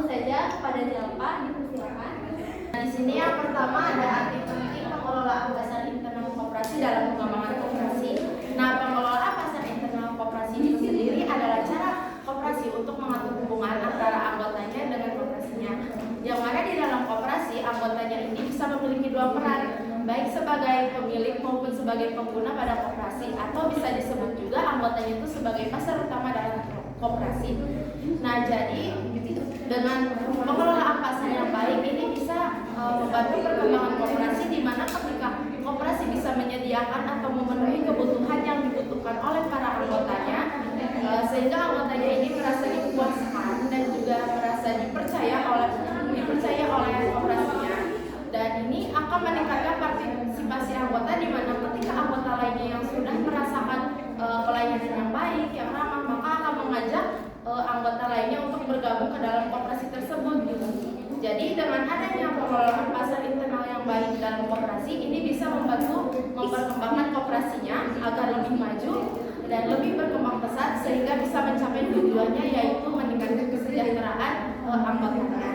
saja kepada Jalpa, dipersilakan. Nah, di sini yang pertama ada arti penting pengelolaan pasar internal koperasi dalam pengembangan koperasi. Nah, pengelolaan pasar internal koperasi itu sendiri adalah cara koperasi untuk mengatur hubungan antara anggotanya dengan koperasinya. Yang mana di dalam koperasi, anggotanya ini bisa memiliki dua peran, baik sebagai pemilik maupun sebagai pengguna pada koperasi, atau bisa disebut juga anggotanya itu sebagai pasar utama dalam koperasi. Nah, jadi dengan pengelolaan pasar yang baik ini bisa membantu perkembangan koperasi, di mana ketika koperasi bisa menyediakan atau memenuhi kebutuhan yang dibutuhkan oleh para anggotanya, sehingga anggotanya ini merasa dipuaskan dan juga merasa dipercaya oleh koperasinya, dan ini akan meningkatkan partisipasi anggota, di mana ketika anggota lainnya yang sudah merasakan pelayanan yang baik, yang ramah, maka akan mengajak anggota lainnya untuk bergabung ke dalam koperasi tersebut gitu. Jadi dengan adanya pengelolaan pasar internal yang baik dalam koperasi, ini bisa membantu memperkembangkan koperasinya agar lebih maju dan lebih berkembang pesat, sehingga bisa mencapai tujuannya, yaitu meningkatkan kesejahteraan anggotanya.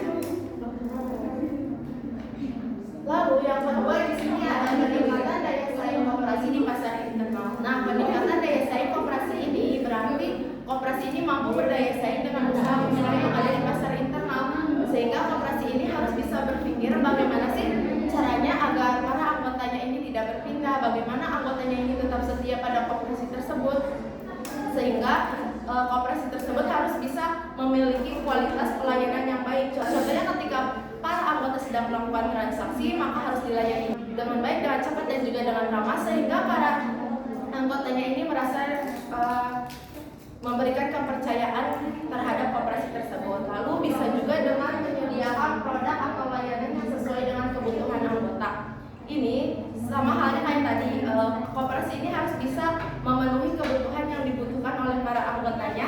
Lalu yang kedua di sini ada peningkatan daya saing koperasi di pasar internal. Nah, peningkatan daya saing koperasi ini berarti koperasi ini mampu berdaya saing dengan usaha-usaha yang ada di pasar internal, sehingga koperasi ini harus bisa berpikir bagaimana sih caranya agar para anggotanya ini tidak berpindah, bagaimana anggotanya ini tetap setia pada koperasi tersebut, sehingga koperasi tersebut harus bisa memiliki kualitas pelayanan yang baik. Contohnya ketika para anggota sedang melakukan transaksi, maka harus dilayani dengan baik, dengan cepat, dan juga dengan ramah, sehingga para anggotanya ini merasa memberikan kepercayaan terhadap koperasi tersebut. Lalu bisa juga dengan menyediakan produk atau layanan yang sesuai dengan kebutuhan anggota. Ini sama halnya kayak tadi, koperasi ini harus bisa memenuhi kebutuhan yang dibutuhkan oleh para anggotanya,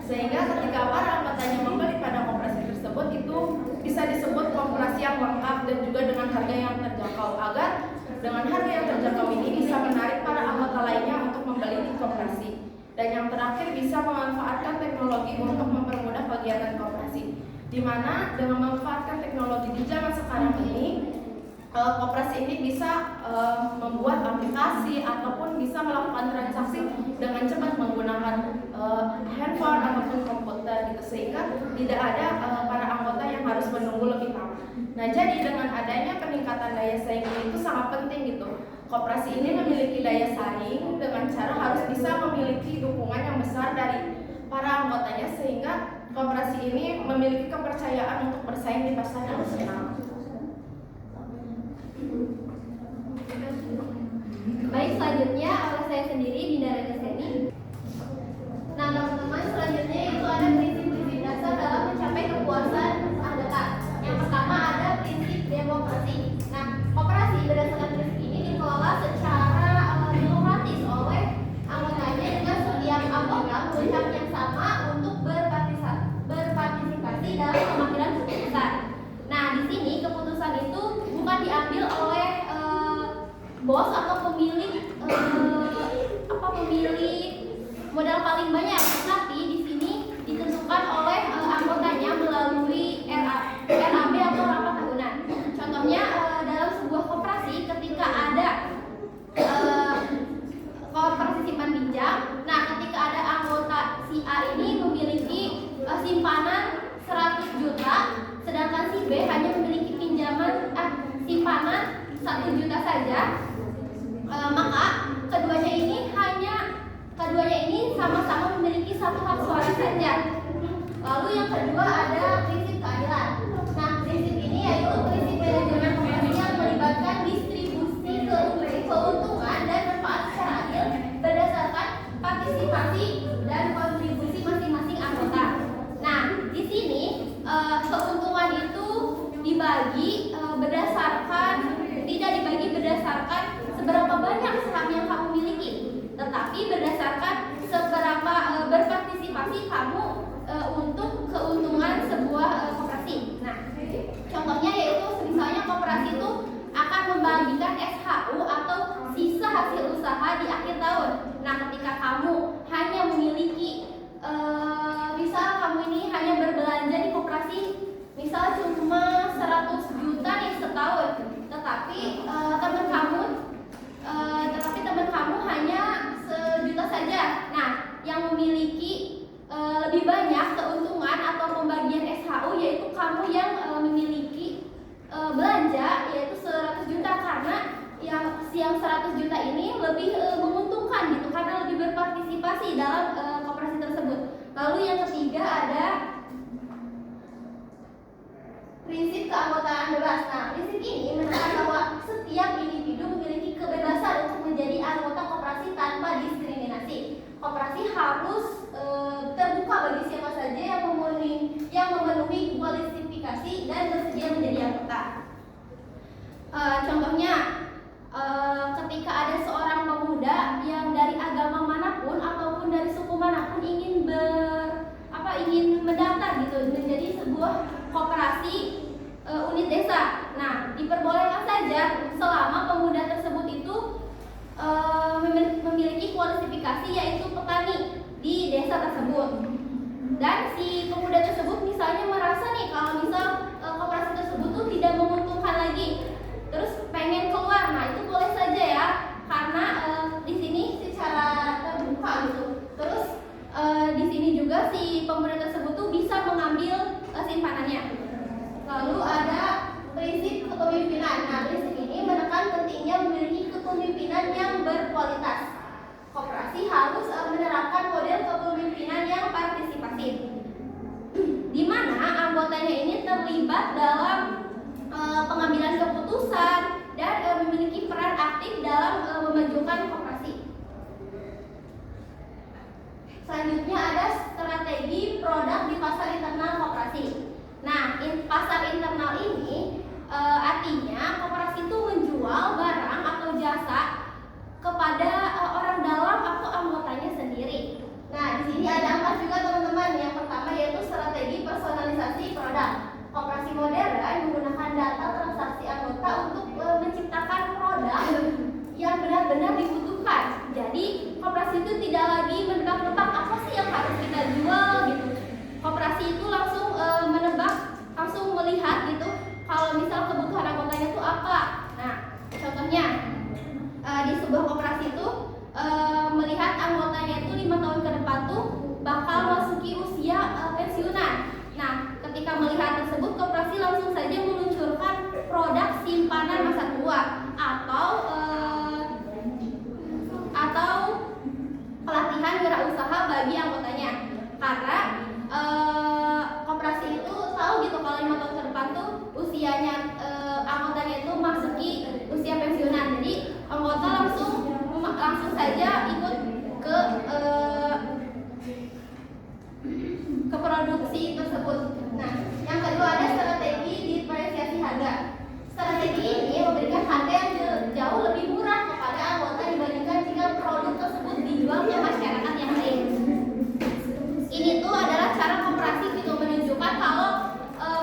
sehingga ketika para anggotanya membeli pada koperasi tersebut, itu bisa disebut koperasi yang lengkap dan juga dengan harga yang terjangkau, agar dengan harga yang terjangkau ini bisa menarik para anggota lainnya untuk membeli di koperasi. Dan yang terakhir, bisa memanfaatkan teknologi untuk mempermudah kegiatan koperasi, di mana dengan memanfaatkan teknologi di zaman sekarang ini, koperasi ini bisa membuat aplikasi ataupun bisa melakukan transaksi dengan cepat menggunakan handphone ataupun komputer gitu, sehingga tidak ada para anggota yang harus menunggu lebih lama. Nah, jadi dengan adanya peningkatan daya saing itu sangat penting gitu. Koperasi ini memiliki daya saing dengan cara harus bisa memiliki dukungan yang besar dari para anggotanya, sehingga koperasi ini memiliki kepercayaan untuk bersaing di pasar nasional. Baik, selanjutnya oleh saya sendiri, Dinda Raja Seni. Nah, teman-teman, selanjutnya itu ada prinsip-prinsip dasar dalam mencapai kepuasan anggota. Yang pertama ada prinsip demokrasi. Nah, koperasi berdasarkan prinsip ini dikelola secara demokratis oleh anggotanya, dengan setiap anggota memiliki hak yang sama untuk berpartisipasi dalam pengambilan keputusan. Nah, di sini keputusan itu bukan diambil oleh bos atau pemilik modal paling banyak, tapi di sini ditentukan oleh anggotanya melalui RAB atau rapat tahunan. Contohnya dalam sebuah koperasi, ketika ada koperasi simpan pinjam, nah ketika ada anggota si A ini memiliki simpanan 100 juta, sedangkan si B hanya memiliki pinjaman simpanan 1 juta saja, maka keduanya ini sama-sama memiliki satu hak suara saja. Lalu yang kedua ada prinsip keadilan. Nah, prinsip ini yaitu prinsip manajemen koperasi yang melibatkan distribusi keuntungan dan manfaat secara adil berdasarkan partisipasi dan kontribusi masing-masing anggota. Nah, di sini keuntungan itu tidak dibagi berdasarkan seberapa banyak saham yang kamu miliki, tetapi berdasarkan seberapa berpartisipasi kamu untuk keuntungan sebuah koperasi. Nah, contohnya yaitu misalnya koperasi itu akan membagikan SHU atau sisa hasil usaha di akhir tahun. Nah, ketika kamu hanya memiliki misal kamu ini hanya berbelanja di koperasi banyak keuntungan atau pembagian SHU, yaitu kamu yang memiliki belanja yaitu 100 juta, karena yang 100 juta ini lebih menguntungkan gitu karena lebih berpartisipasi dalam koperasi tersebut. Lalu yang ketiga ada prinsip keanggotaan bebas. Nah, prinsip ini menekankan bahwa setiap individu memiliki kebebasan untuk menjadi anggota koperasi tanpa diskriminasi. Koperasi harus terbuka bagi siapa saja yang memenuhi kualifikasi dan bersedia menjadi anggota. Contohnya, ketika ada seorang pemuda yang dari agama manapun ataupun dari suku manapun ingin mendaftar gitu menjadi sebuah koperasi unit desa. Nah, diperbolehkan saja selama pemuda tersebut itu memiliki kualifikasi yaitu petani di desa tersebut. Dan si pemuda tersebut misalnya merasa nih kalau misal koperasi tersebut tuh tidak menguntungkan lagi, terus pengen keluar, nah itu boleh saja ya, karena di sini secara terbuka gitu. Terus di sini juga si pemuda tersebut tuh bisa mengambil simpanannya. Lalu ada prinsip kepemimpinan. Nah, prinsip ini menekan pentingnya memiliki kepemimpinan yang berkualitas. Koperasi harus menerapkan model kepemimpinan yang partisipatif, di mana anggotanya ini terlibat dalam pengambilan keputusan dan memiliki peran aktif dalam memajukan koperasi. Selanjutnya ada strategi produk di pasar internal koperasi. Nah, pasar internal ini artinya koperasi itu menjual barang atau jasa kepada orang dalam atau anggotanya sendiri. Nah, di sini ada 4 juga teman-teman. Yang pertama yaitu strategi personalisasi produk. Koperasi modern menggunakan data transaksi anggota untuk menciptakan produk yang benar-benar dibutuhkan. Jadi koperasi itu tidak lagi menebak-nebak apa sih yang harus kita jual gitu. Koperasi itu langsung menebak, langsung melihat gitu kalau misal kebutuhan anggotanya itu apa. Nah, contohnya di sebuah koperasi itu melihat anggotanya itu 5 tahun ke depan tuh bakal masuki usia pensiunan. Nah, ketika melihat tersebut, koperasi langsung saja meluncurkan produk simpanan masa tua atau pelatihan wirausaha bagi anggotanya. Karena koperasi itu tahu gitu kalau 5 tahun ke depan tuh usianya anggotanya itu masuki usia pensiunan. Jadi anggota langsung saja ikut ke produksi tersebut. Nah, yang kedua ada strategi diferensiasi harga. Strategi ini memberikan harga yang jauh lebih murah kepada anggota dibandingkan jika produk tersebut dijual ke masyarakat yang lain. Ini tuh adalah cara koperasi gitu menunjukkan kalau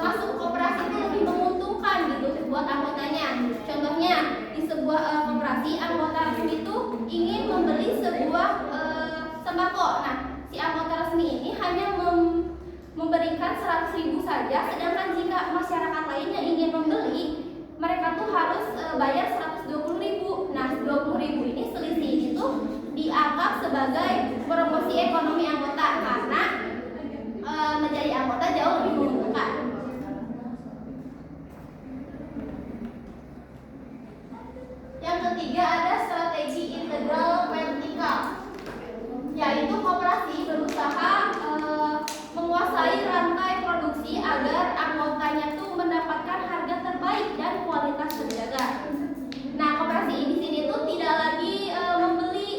masuk koperasi itu lebih menguntungkan gitu buat anggotanya. Contohnya di sebuah koperasi, anggota resmi itu ingin membeli sebuah sembako. Nah, si anggota resmi ini hanya memberikan 100.000 saja, sedangkan jika masyarakat lainnya ingin membeli, mereka tuh harus bayar 120.000. Nah, 20.000 ini selisih itu dianggap sebagai promosi ekonomi anggota karena menjadi anggota jauh lebih menguntungkan. Yang ketiga ada strategi integral vertikal, yaitu koperasi berusaha menguasai rantai produksi agar anggotanya tuh mendapatkan harga terbaik dan kualitas terjaga. Nah, koperasi di sini tuh tidak lagi membeli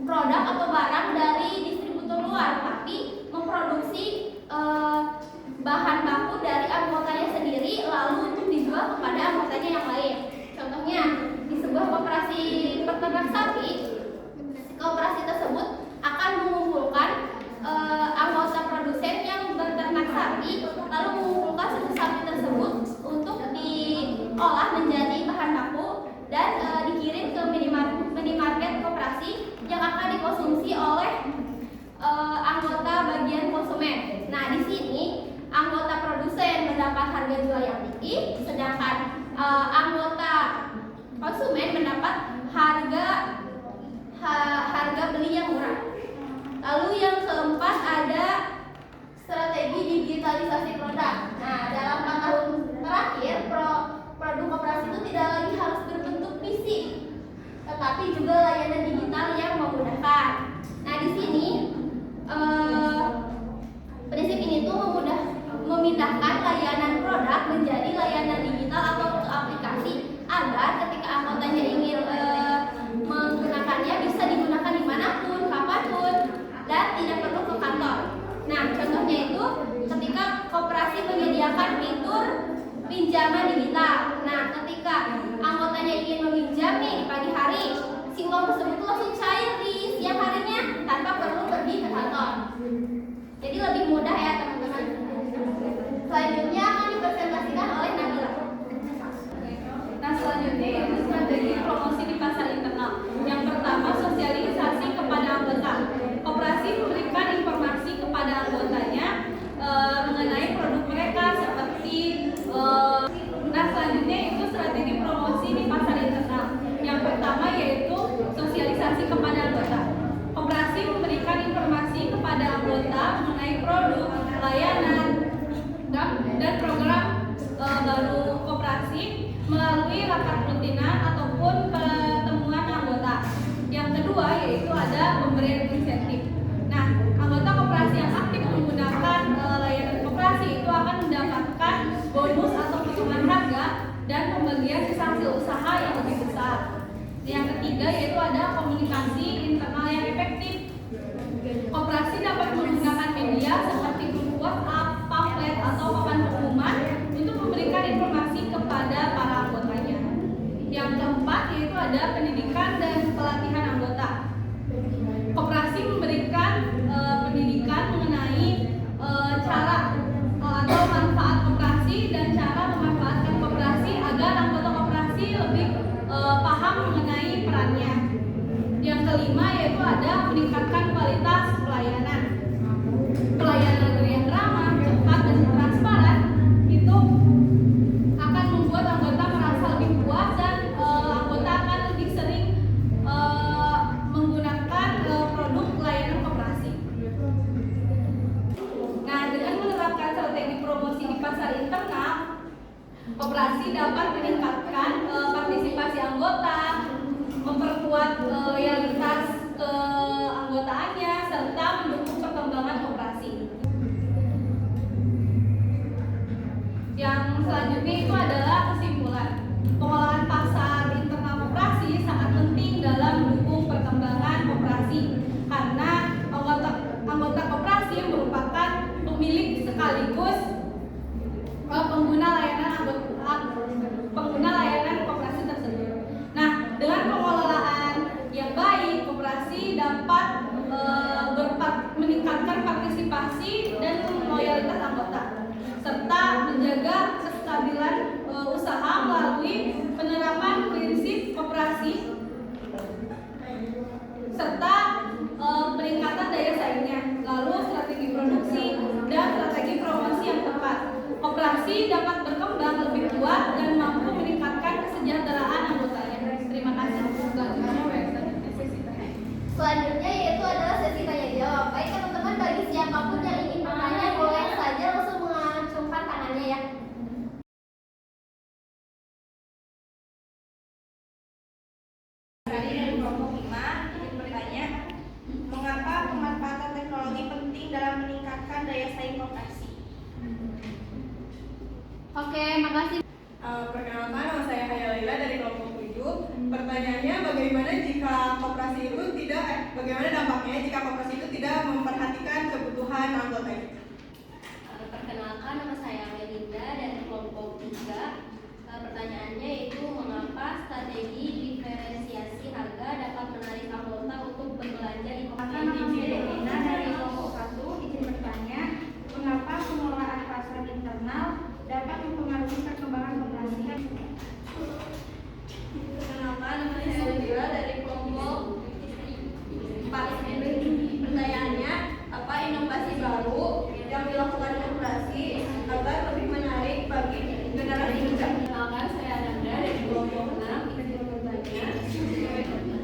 produk atau barang dari distributor luar, tapi memproduksi bahan baku dari anggotanya sendiri lalu untuk dijual kepada anggotanya yang lain. Contohnya di sebuah koperasi peternak sapi, koperasi tersebut akan mengumpulkan anggota produsen yang berternak sapi, lalu mengumpulkan susu sapi tersebut untuk diolah menjadi bahan baku dan dikirim ke minimarket koperasi yang akan dikonsumsi oleh anggota bagian konsumen. Nah, di sini anggota produsen mendapat harga jual yang tinggi, sedangkan anggota konsumen mendapat harga beli yang murah. Lalu yang keempat ada ketika koperasi menyediakan fitur pinjaman digital. Nah, ketika anggotanya ingin meminjam nih di pagi hari, si uang tersebut langsung cair di siang harinya tanpa perlu pergi ke kantor. Jadi lebih mudah ya teman-teman. Selanjutnya akan dipresentasikan oleh Nabila. Nah, selanjutnya itu strategi promosi di pasar internal. Yang pertama, sosialisasi kepada anggota. Koperasi memberikan informasi kepada anggotanya mengenai produk mereka seperti nah, selanjutnya itu strategi promosi di pasar internal. Yang pertama yaitu sosialisasi kepada anggota. Koperasi memberikan informasi kepada anggota mengenai produk, layanan, dan program baru koperasi melalui rapat rutinan ataupun pertemuan anggota. Yang kedua yaitu ada pemberian insentif. Nah, anggota koperasi yang aktif menggunakan layanan koperasi itu akan mendapatkan bonus atau potongan harga dan pembagian sisa hasil usaha yang lebih besar. Yang ketiga yaitu ada komunikasi internal yang efektif. Koperasi dapat menggunakan media seperti grup WhatsApp, pamflet, atau papan pengumuman untuk memberikan informasi kepada para anggotanya. Yang keempat yaitu ada pendidikan dan pelatihan anggota. Koperasi memberikan pendidikan mengenai cara atau manfaat koperasi dan cara memanfaatkan koperasi agar anggota koperasi lebih paham mengenai perannya. Yang kelima yaitu ada meningkatkan kualitas pelayanan. Pelayanan yang ramah, cepat, dan transparan itu akan membuat anggota merasa lebih puas dan anggota akan lebih sering menggunakan produk layanan koperasi. Nah, dengan menerapkan strategi promosi di pasar internal, koperasi dapat meningkatkan partisipasi anggota, memperkuat loyalitas keanggotaannya, serta mendukung perkembangan koperasi. Yang selanjutnya itu adalah kesimpulan. Pengelolaan pasar internal koperasi sangat penting dalam mendukung perkembangan koperasi karena anggota koperasi merupakan pemilik sekaligus pengguna layanan koperasi tersebut. Nah, dengan pengelolaan yang baik, koperasi dapat meningkatkan partisipasi dan loyalitas anggota, serta menjaga kestabilan usaha melalui penerapan prinsip koperasi serta peningkatan daya saingnya, lalu strategi produksi dan strategi promosi yang tepat. Koperasi dapat berkembang lebih kuat dan mampu meningkatkan kesejahteraan anggotanya. Terima kasih. Selanjutnya yaitu adalah sesi tanya jawab. Baik teman-teman, bagi siapapun yang ingin bertanya boleh saja langsung mengacungkan tangannya ya. Dari kelompok 5 ingin bertanya, mengapa pemanfaatan teknologi penting dalam meningkatkan daya saing koperasi? Oke, makasih. Perkenalkan, nama saya Haya Laila dari kelompok 7. Pertanyaannya, bagaimana dampaknya jika koperasi itu tidak memperhatikan kebutuhan anggotanya? Perkenalkan, nama saya Melinda dari kelompok 3. Pertanyaannya yaitu mengapa strategi diferensiasi harga dapat menarik anggota untuk berbelanja di koperasi. Nama saya Devina dari kelompok 1. Izin bertanya, mengapa pengelolaan pasar internal dapat mempengaruhi perkembangan koperasi? Perkenalkan, nama saya Udila dari kelompok 4. Pertanyaannya, apa inovasi baru yang dilakukan koperasi agar lebih menarik bagi generasi muda? Perkenalkan, saya Ananda dari kelompok 6. Izin bertanya,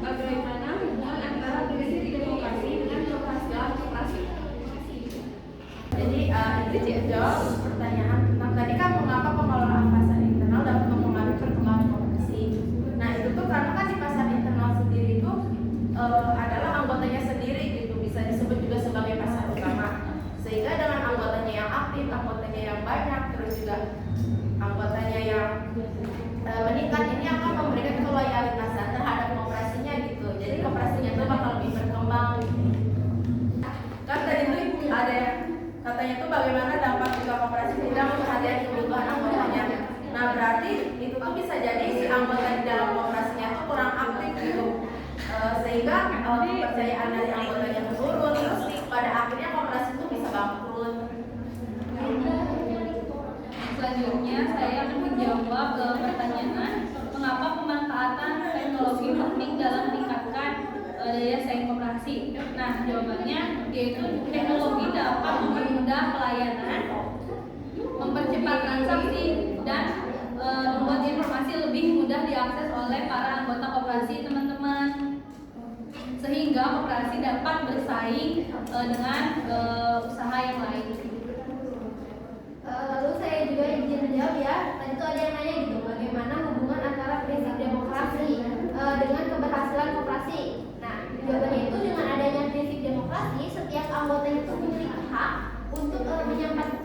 bagaimana hubungan antara prinsip demokrasi dengan keberhasilan koperasi? Jadi ini jawab pertanyaan tentang tadi kan mengapa pengelolaan pasar internal dapat mempengaruhi perkembangan koperasi. Nah, itu tuh karena kan di pasar internal sendiri itu adalah anggotanya sendiri gitu, bisa disebut juga sebagai pasar utama. Sehingga dengan anggotanya yang aktif, anggotanya yang banyak, terus juga anggotanya yang meningkat, ini akan memberikan keloyalitasan terhadap koperasinya gitu. Jadi koperasinya itu bakal lebih berkembang. Kan tadi itu ada yang Katanya itu bagaimana dampak jika koperasi tidak memperhatikan kebutuhan anggotanya. Nah berarti itu tuh bisa jadi si anggota di dalam koperasinya itu kurang aktif gitu. Sehingga kepercayaan dari anggotanya menurun, terus pada akhirnya koperasi itu bisa bangkrut. Selanjutnya saya akan menjawab pertanyaan mengapa pemanfaatan teknologi penting dalam meningkatkan daya saing koperasi. Nah jawabannya yaitu teknologi dapat mempermudah pelayanan, mempercepat transaksi dan membuat informasi lebih mudah diakses oleh para anggota koperasi teman-teman, sehingga koperasi dapat bersaing dengan usaha yang lain. Lalu saya juga izin menjawab ya. Tadi tuh ada yang nanya gitu, bagaimana hubungan antara prinsip demokrasi dengan keberhasilan koperasi. Nah, jawabannya itu dengan adanya prinsip demokrasi, setiap anggota itu memiliki hak untuk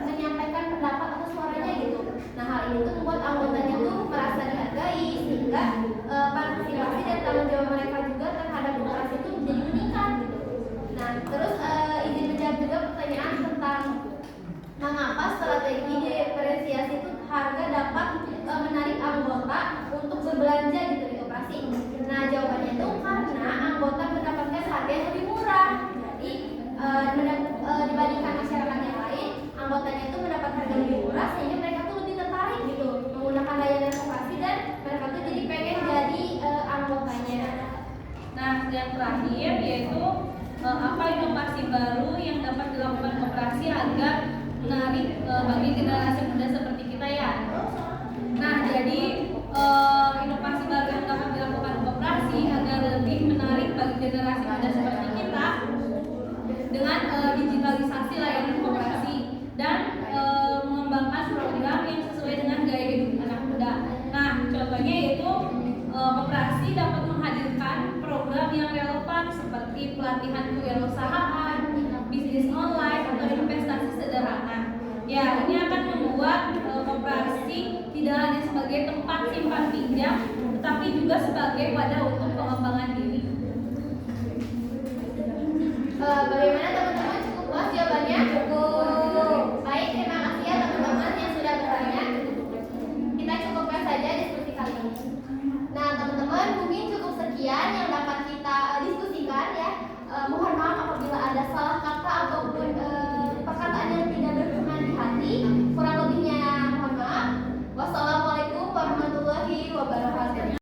menyampaikan pendapat atau suaranya gitu. Nah, hal ini tuh membuat anggotanya tuh merasa dihargai, sehingga partisipasi dan tanggung jawab mereka juga terhadap koperasi itu menjadi meningkat gitu. Nah, terus izin menjawab juga pertanyaan tentang mengapa strategi diferensiasi itu harga dapat menarik anggota untuk berbelanja gitu di koperasi. Nah jawabannya itu karena anggota mendapatkan harga yang lebih murah. Jadi dibandingkan masyarakat yang lain, anggotanya itu mendapat harga lebih murah sehingga mereka tuh lebih tertarik gitu menggunakan layanan koperasi dan mereka tuh jadi pengen jadi anggotanya. Nah yang terakhir yaitu apa inovasi baru yang dapat dilakukan koperasi agar menarik bagi generasi muda seperti kita ya. Nah jadi inovasi baru yang dapat dilakukan koperasi agar lebih menarik bagi generasi muda seperti kita dengan digitalisasi layanan koperasi dan mengembangkan program yang sesuai dengan gaya hidup anak muda. Nah contohnya yaitu koperasi dapat menghadirkan program yang relevan seperti pelatihan kewirausahaan, bisnis online atau investasi sederhana. Ya, ini akan membuat koperasi tidak hanya sebagai tempat simpan pinjam, tetapi juga sebagai wadah untuk pengembangan diri.